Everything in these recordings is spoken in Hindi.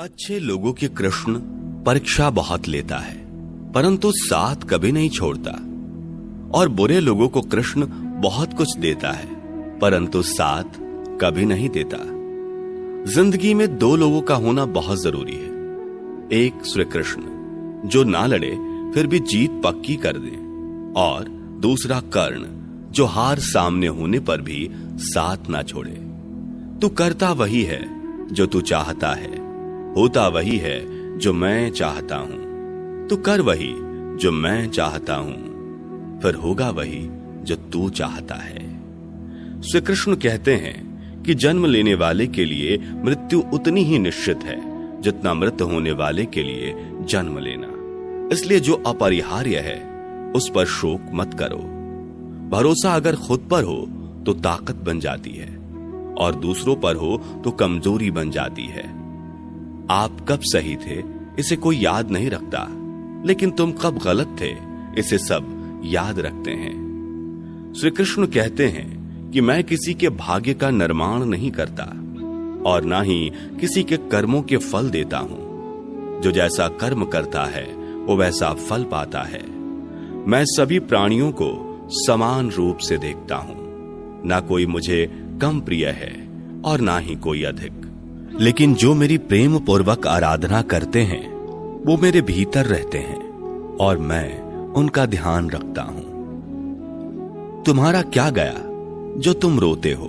अच्छे लोगों के कृष्ण परीक्षा बहुत लेता है, परंतु साथ कभी नहीं छोड़ता। और बुरे लोगों को कृष्ण बहुत कुछ देता है, परंतु साथ कभी नहीं देता। जिंदगी में दो लोगों का होना बहुत जरूरी है। एक श्री कृष्ण जो ना लड़े फिर भी जीत पक्की कर दे, और दूसरा कर्ण जो हार सामने होने पर भी साथ ना छोड़े। तू करता वही है जो तू चाहता है, होता वही है जो मैं चाहता हूं। तू कर वही जो मैं चाहता हूं, फिर होगा वही जो तू चाहता है। श्री कृष्ण कहते हैं कि जन्म लेने वाले के लिए मृत्यु उतनी ही निश्चित है जितना मृत होने वाले के लिए जन्म लेना। इसलिए जो अपरिहार्य है उस पर शोक मत करो। भरोसा अगर खुद पर हो तो ताकत बन जाती है, और दूसरों पर हो तो कमजोरी बन जाती है। आप कब सही थे इसे कोई याद नहीं रखता, लेकिन तुम कब गलत थे इसे सब याद रखते हैं। श्री कृष्ण कहते हैं कि मैं किसी के भाग्य का निर्माण नहीं करता, और ना ही किसी के कर्मों के फल देता हूं। जो जैसा कर्म करता है वो वैसा फल पाता है। मैं सभी प्राणियों को समान रूप से देखता हूं, ना कोई मुझे कम प्रिय है और ना ही कोई अधिक। लेकिन जो मेरी प्रेम पूर्वक आराधना करते हैं वो मेरे भीतर रहते हैं, और मैं उनका ध्यान रखता हूं। तुम्हारा क्या गया जो तुम रोते हो?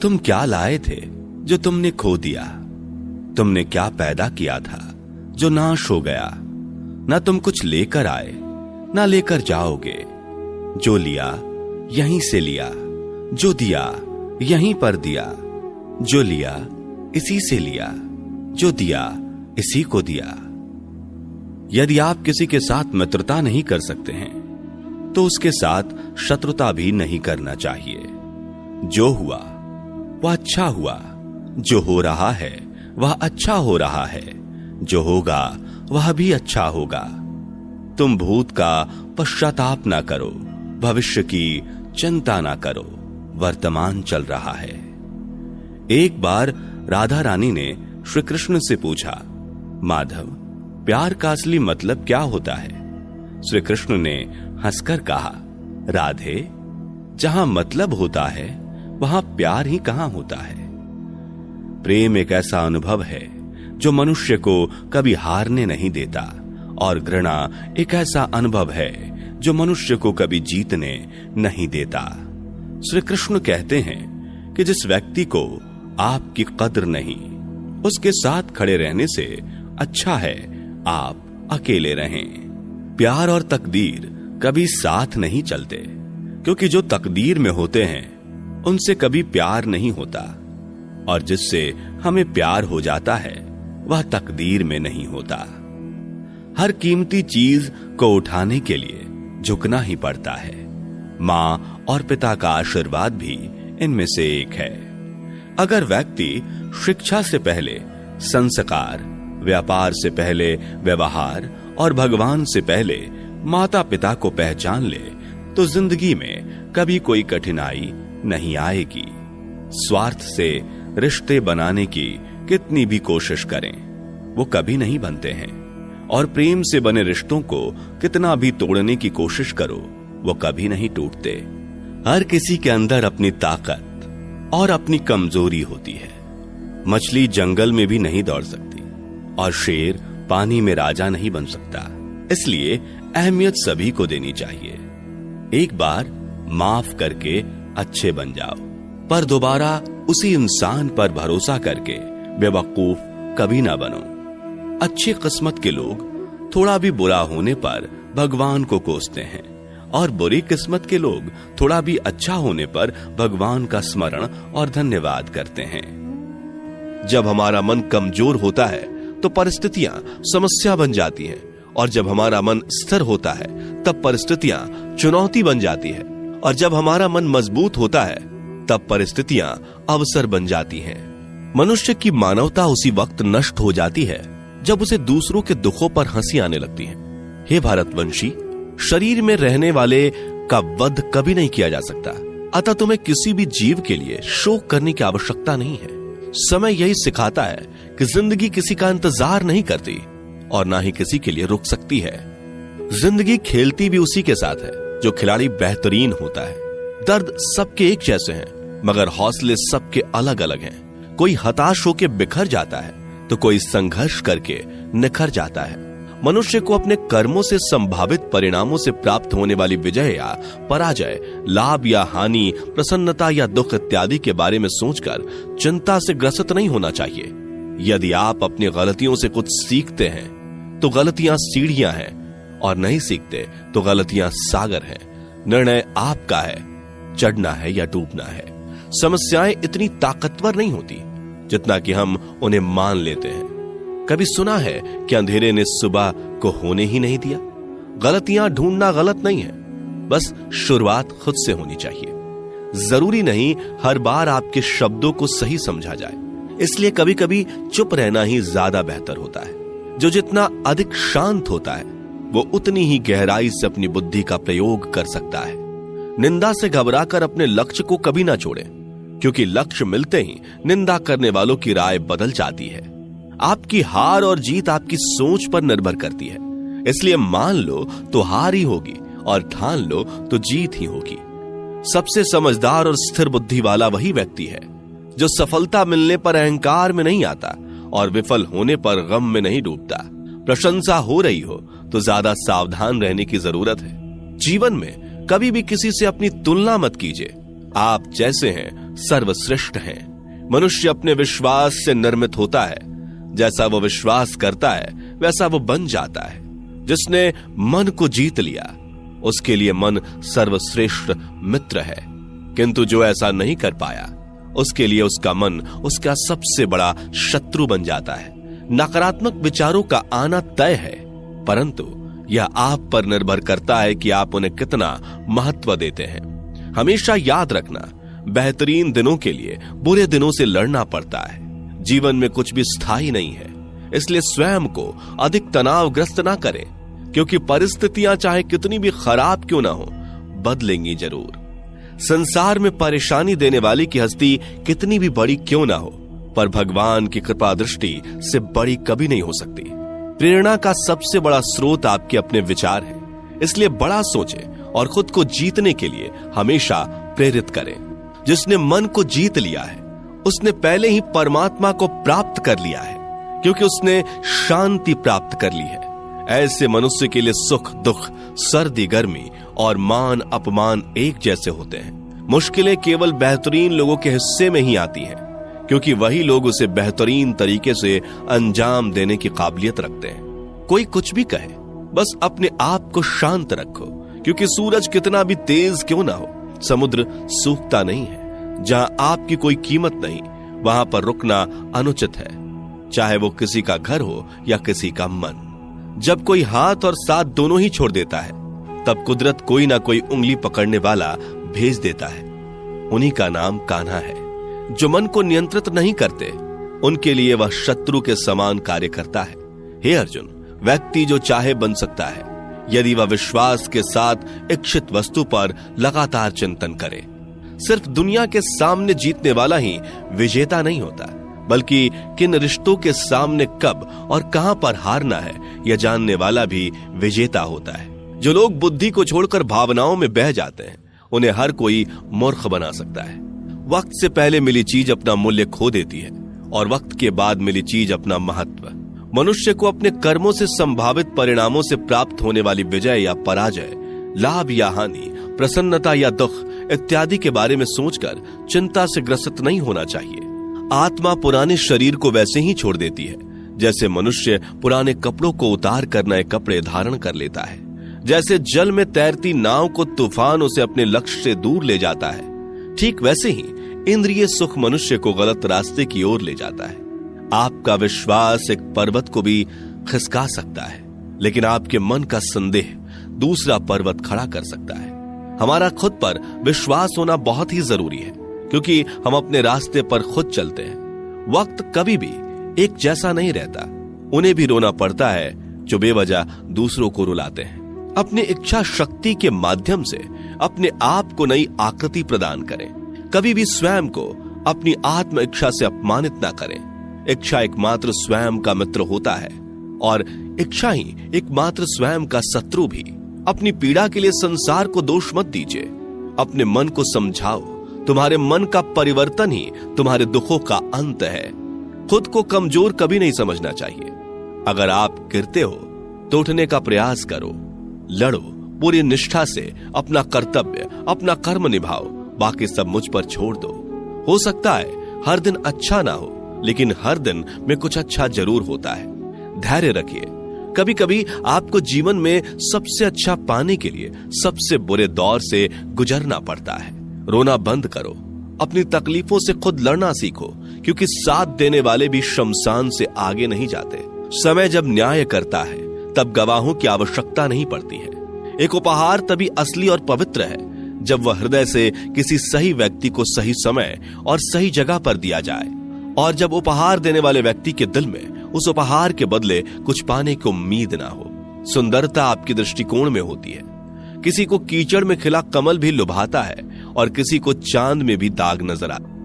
तुम क्या लाए थे जो तुमने खो दिया? तुमने क्या पैदा किया था जो नाश हो गया? ना तुम कुछ लेकर आए ना लेकर जाओगे। जो लिया यहीं से लिया, जो दिया यहीं पर दिया। जो लिया इसी से लिया, जो दिया इसी को दिया। यदि आप किसी के साथ मित्रता नहीं कर सकते हैं तो उसके साथ शत्रुता भी नहीं करना चाहिए। जो हुआ वह अच्छा हुआ, जो हो रहा है वह अच्छा हो रहा है, जो होगा वह भी अच्छा होगा। तुम भूत का पश्चाताप ना करो, भविष्य की चिंता ना करो, वर्तमान चल रहा है। एक बार राधा रानी ने श्री कृष्ण से पूछा, माधव, प्यार का असली मतलब क्या होता है? श्री कृष्ण ने हंसकर कहा, राधे, जहां मतलब होता है वहां प्यार ही कहां होता है। प्रेम एक ऐसा अनुभव है जो मनुष्य को कभी हारने नहीं देता, और घृणा एक ऐसा अनुभव है जो मनुष्य को कभी जीतने नहीं देता। श्री कृष्ण कहते हैं कि जिस व्यक्ति को आपकी कद्र नहीं, उसके साथ खड़े रहने से अच्छा है आप अकेले रहें। प्यार और तकदीर कभी साथ नहीं चलते, क्योंकि जो तकदीर में होते हैं उनसे कभी प्यार नहीं होता, और जिससे हमें प्यार हो जाता है वह तकदीर में नहीं होता। हर कीमती चीज को उठाने के लिए झुकना ही पड़ता है। मां और पिता का आशीर्वाद भी इनमें से एक है। अगर व्यक्ति शिक्षा से पहले संस्कार, व्यापार से पहले व्यवहार और भगवान से पहले माता पिता को पहचान ले तो जिंदगी में कभी कोई कठिनाई नहीं आएगी। स्वार्थ से रिश्ते बनाने की कितनी भी कोशिश करें वो कभी नहीं बनते हैं, और प्रेम से बने रिश्तों को कितना भी तोड़ने की कोशिश करो वो कभी नहीं टूटते। हर किसी के अंदर अपनी ताकत और अपनी कमजोरी होती है। मछली जंगल में भी नहीं दौड़ सकती, और शेर पानी में राजा नहीं बन सकता। इसलिए अहमियत सभी को देनी चाहिए। एक बार माफ करके अच्छे बन जाओ, पर दोबारा उसी इंसान पर भरोसा करके बेवकूफ कभी ना बनो। अच्छी किस्मत के लोग थोड़ा भी बुरा होने पर भगवान को कोसते हैं, और बुरी किस्मत के लोग थोड़ा भी अच्छा होने पर भगवान का स्मरण और धन्यवाद करते हैं। जब हमारा मन कमजोर होता है तो परिस्थितियां समस्या बन जाती हैं, और जब हमारा मन स्थिर होता है तब परिस्थितियां चुनौती बन जाती है, और जब हमारा मन मजबूत होता है तब परिस्थितियां अवसर बन जाती हैं। मनुष्य की मानवता उसी वक्त नष्ट हो जाती है जब उसे दूसरों के दुखों पर हंसी आने लगती है। हे भारतवंशी, शरीर में रहने वाले का वध कभी नहीं किया जा सकता, अतः तुम्हें किसी भी जीव के लिए शोक करने की आवश्यकता नहीं है। समय यही सिखाता है कि जिंदगी किसी का इंतजार नहीं करती और ना ही किसी के लिए रुक सकती है। जिंदगी खेलती भी उसी के साथ है जो खिलाड़ी बेहतरीन होता है। दर्द सबके एक जैसे हैं, मगर हौसले सबके अलग अलग हैं। कोई हताश होकर बिखर जाता है तो कोई संघर्ष करके निखर जाता है। मनुष्य को अपने कर्मों से संभावित परिणामों से प्राप्त होने वाली विजय या पराजय, लाभ या हानि, प्रसन्नता या दुख इत्यादि के बारे में सोचकर चिंता से ग्रसित नहीं होना चाहिए। यदि आप अपनी गलतियों से कुछ सीखते हैं तो गलतियां सीढ़ियां हैं, और नहीं सीखते तो गलतियां सागर हैं। निर्णय आपका है, चढ़ना है या डूबना है। समस्याएं इतनी ताकतवर नहीं होती जितना कि हम उन्हें मान लेते हैं। कभी सुना है कि अंधेरे ने सुबह को होने ही नहीं दिया? गलतियां ढूंढना गलत नहीं है, बस शुरुआत खुद से होनी चाहिए। जरूरी नहीं हर बार आपके शब्दों को सही समझा जाए, इसलिए कभी कभी चुप रहना ही ज्यादा बेहतर होता है। जो जितना अधिक शांत होता है वो उतनी ही गहराई से अपनी बुद्धि का प्रयोग कर सकता है। निंदा से घबराकर अपने लक्ष्य को कभी ना छोड़ें, क्योंकि लक्ष्य मिलते ही निंदा करने वालों की राय बदल जाती है। आपकी हार और जीत आपकी सोच पर निर्भर करती है, इसलिए मान लो तो हार ही होगी और ठान लो तो जीत ही होगी। सबसे समझदार और स्थिर बुद्धि वाला वही व्यक्ति है जो सफलता मिलने पर अहंकार में नहीं आता और विफल होने पर गम में नहीं डूबता। प्रशंसा हो रही हो तो ज्यादा सावधान रहने की जरूरत है। जीवन में कभी भी किसी से अपनी तुलना मत कीजिए। आप जैसे हैं सर्वश्रेष्ठ हैं। मनुष्य अपने विश्वास से निर्मित होता है। जैसा वो विश्वास करता है वैसा वो बन जाता है। जिसने मन को जीत लिया उसके लिए मन सर्वश्रेष्ठ मित्र है, किंतु जो ऐसा नहीं कर पाया उसके लिए उसका मन उसका सबसे बड़ा शत्रु बन जाता है। नकारात्मक विचारों का आना तय है, परंतु यह आप पर निर्भर करता है कि आप उन्हें कितना महत्व देते हैं। हमेशा याद रखना, बेहतरीन दिनों के लिए बुरे दिनों से लड़ना पड़ता है। जीवन में कुछ भी स्थायी नहीं है, इसलिए स्वयं को अधिक तनावग्रस्त ना करें, क्योंकि परिस्थितियां चाहे कितनी भी खराब क्यों ना हो, बदलेंगी जरूर। संसार में परेशानी देने वाली की हस्ती कितनी भी बड़ी क्यों ना हो, पर भगवान की कृपा दृष्टि से बड़ी कभी नहीं हो सकती। प्रेरणा का सबसे बड़ा स्रोत आपके अपने विचार हैं, इसलिए बड़ा सोचें और खुद को जीतने के लिए हमेशा प्रेरित करें। जिसने मन को जीत लिया है उसने पहले ही परमात्मा को प्राप्त कर लिया है, क्योंकि उसने शांति प्राप्त कर ली है। ऐसे मनुष्य के लिए सुख दुख, सर्दी गर्मी और मान अपमान एक जैसे होते हैं। मुश्किलें केवल बेहतरीन लोगों के हिस्से में ही आती हैं, क्योंकि वही लोग उसे बेहतरीन तरीके से अंजाम देने की काबिलियत रखते हैं। कोई कुछ भी कहे, बस अपने आप को शांत रखो, क्योंकि सूरज कितना भी तेज क्यों ना हो, समुद्र सूखता नहीं है। जहां आपकी कोई कीमत नहीं, वहां पर रुकना अनुचित है, चाहे वो किसी का घर हो या किसी का मन। जब कोई हाथ और साथ दोनों ही छोड़ देता है, तब कुदरत कोई ना कोई उंगली पकड़ने वाला भेज देता है। उन्हीं का नाम कान्हा है। जो मन को नियंत्रित नहीं करते, उनके लिए वह शत्रु के समान कार्य करता है। हे अर्जुन, व्यक्ति जो चाहे बन सकता है, यदि वह विश्वास के साथ इच्छित वस्तु पर लगातार चिंतन करे। सिर्फ दुनिया के सामने जीतने वाला ही विजेता नहीं होता, बल्कि किन रिश्तों के सामने कब और कहां पर हारना है यह जानने वाला भी विजेता होता है। जो लोग बुद्धि को छोड़कर भावनाओं में बह जाते हैं, उन्हें हर कोई मूर्ख बना सकता है। वक्त से पहले मिली चीज अपना मूल्य खो देती है और वक्त के बाद मिली चीज अपना महत्व। मनुष्य को अपने कर्मों से संभावित परिणामों से प्राप्त होने वाली विजय या पराजय, लाभ या हानि, प्रसन्नता या दुख इत्यादि के बारे में सोचकर चिंता से ग्रसित नहीं होना चाहिए। आत्मा पुराने शरीर को वैसे ही छोड़ देती है जैसे मनुष्य पुराने कपड़ों को उतार कर नए कपड़े धारण कर लेता है। जैसे जल में तैरती नाव को तूफान उसे अपने लक्ष्य से दूर ले जाता है, ठीक वैसे ही इंद्रिय सुख मनुष्य को गलत रास्ते की ओर ले जाता है। आपका विश्वास एक पर्वत को भी खिसका सकता है, लेकिन आपके मन का संदेह दूसरा पर्वत खड़ा कर सकता है। हमारा खुद पर विश्वास होना बहुत ही जरूरी है, क्योंकि हम अपने रास्ते पर खुद चलते हैं। वक्त कभी भी एक जैसा नहीं रहता। उन्हें भी रोना पड़ता है जो बेवजह दूसरों को रुलाते हैं। अपनी इच्छा शक्ति के माध्यम से अपने आप को नई आकृति प्रदान करें। कभी भी स्वयं को अपनी आत्म इच्छा से अपमानित ना करें। इच्छा एकमात्र स्वयं का मित्र होता है और इच्छा ही एकमात्र स्वयं का शत्रु भी। अपनी पीड़ा के लिए संसार को दोष मत दीजिए, अपने मन को समझाओ। तुम्हारे मन का परिवर्तन ही तुम्हारे दुखों का अंत है। खुद को कमजोर कभी नहीं समझना चाहिए। अगर आप गिरते हो तो उठने का प्रयास करो, लड़ो, पूरी निष्ठा से अपना कर्तव्य, अपना कर्म निभाओ, बाकी सब मुझ पर छोड़ दो। हो सकता है हर दिन अच्छा ना हो, लेकिन हर दिन में कुछ अच्छा जरूर होता है। धैर्य रखिए। कभी कभी आपको जीवन में सबसे अच्छा पाने के लिए सबसे बुरे दौर से गुजरना पड़ता है। रोना बंद करो, अपनी तकलीफों से खुद लड़ना सीखो, क्योंकि साथ देने वाले भी शमशान से आगे नहीं जाते। समय जब न्याय करता है तब गवाहों की आवश्यकता नहीं पड़ती है। एक उपहार तभी असली और पवित्र है जब वह हृदय से किसी सही व्यक्ति को सही समय और सही जगह पर दिया जाए, और जब उपहार देने वाले व्यक्ति के दिल में उस उपहार के बदले कुछ पाने की उम्मीद ना हो। सुंदरता आपके दृष्टिकोण में होती है। किसी को कीचड़ में खिला कमल भी लुभाता है और किसी को चांद में भी दाग नजर आता है।